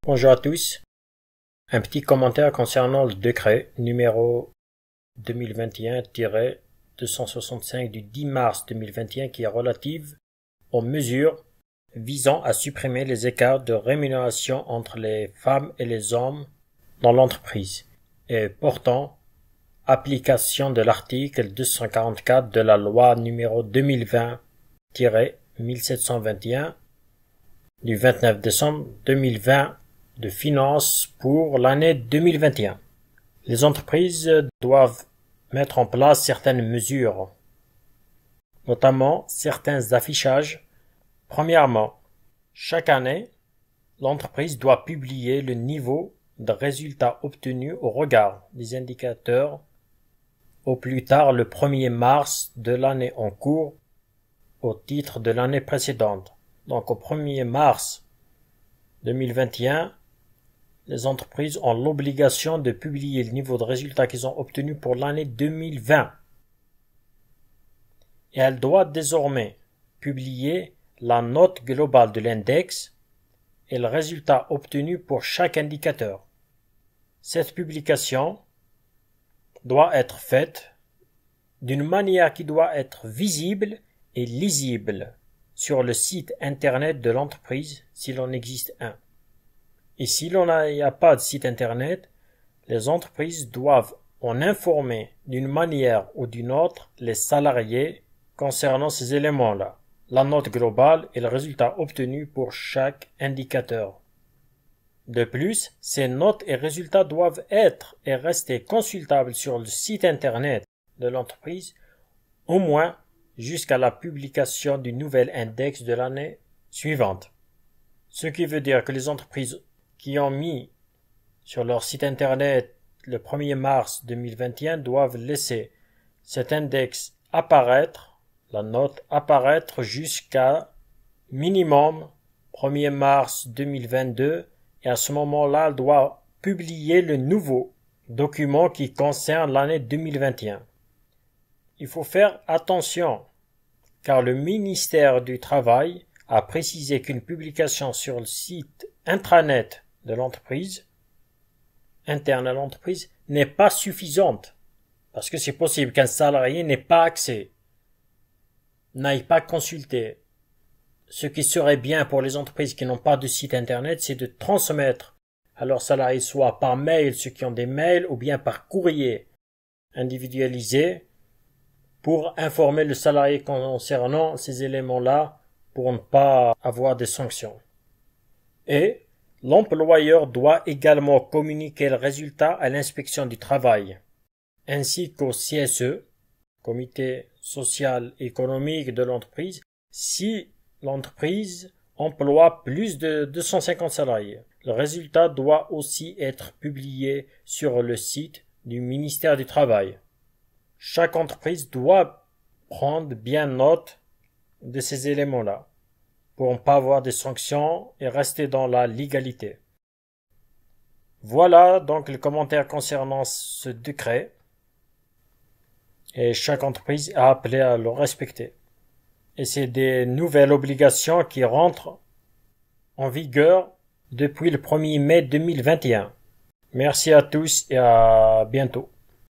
Bonjour à tous. Un petit commentaire concernant le décret numéro 2021-265 du 10 mars 2021 qui est relative aux mesures visant à supprimer les écarts de rémunération entre les femmes et les hommes dans l'entreprise et portant application de l'article 244 de la loi numéro 2020-1721 du 29 décembre 2020 de finances pour l'année 2021. Les entreprises doivent mettre en place certaines mesures, notamment certains affichages. Premièrement, chaque année, l'entreprise doit publier le niveau de résultats obtenus au regard des indicateurs au plus tard le 1er mars de l'année en cours au titre de l'année précédente. Donc au 1er mars 2021, les entreprises ont l'obligation de publier le niveau de résultats qu'ils ont obtenu pour l'année 2020. Et elles doivent désormais publier la note globale de l'index et le résultat obtenu pour chaque indicateur. Cette publication doit être faite d'une manière qui doit être visible et lisible sur le site internet de l'entreprise s'il en existe un. Et s'il n'y a pas de site internet, les entreprises doivent en informer d'une manière ou d'une autre les salariés concernant ces éléments-là, la note globale et le résultat obtenu pour chaque indicateur. De plus, ces notes et résultats doivent être et rester consultables sur le site internet de l'entreprise au moins jusqu'à la publication du nouvel index de l'année suivante. Ce qui veut dire que les entreprises qui ont mis sur leur site internet le 1er mars 2021 doivent laisser cet index apparaître, la note apparaître jusqu'à minimum 1er mars 2022 et à ce moment-là, elle doit publier le nouveau document qui concerne l'année 2021. Il faut faire attention car le ministère du Travail a précisé qu'une publication sur le site intranet de l'entreprise, interne à l'entreprise, n'est pas suffisante. Parce que c'est possible qu'un salarié n'ait pas accès, n'aille pas consulter. Ce qui serait bien pour les entreprises qui n'ont pas de site internet, c'est de transmettre à leurs salariés soit par mail, ceux qui ont des mails, ou bien par courrier individualisé pour informer le salarié concernant ces éléments-là pour ne pas avoir des sanctions. Et l'employeur doit également communiquer le résultat à l'inspection du travail, ainsi qu'au CSE, Comité social économique de l'entreprise, si l'entreprise emploie plus de 250 salariés. Le résultat doit aussi être publié sur le site du ministère du Travail. Chaque entreprise doit prendre bien note de ces éléments-là pour ne pas avoir des sanctions et rester dans la légalité. Voilà donc le commentaire concernant ce décret et chaque entreprise est appelée à le respecter. Et c'est des nouvelles obligations qui rentrent en vigueur depuis le 1er mai 2021. Merci à tous et à bientôt.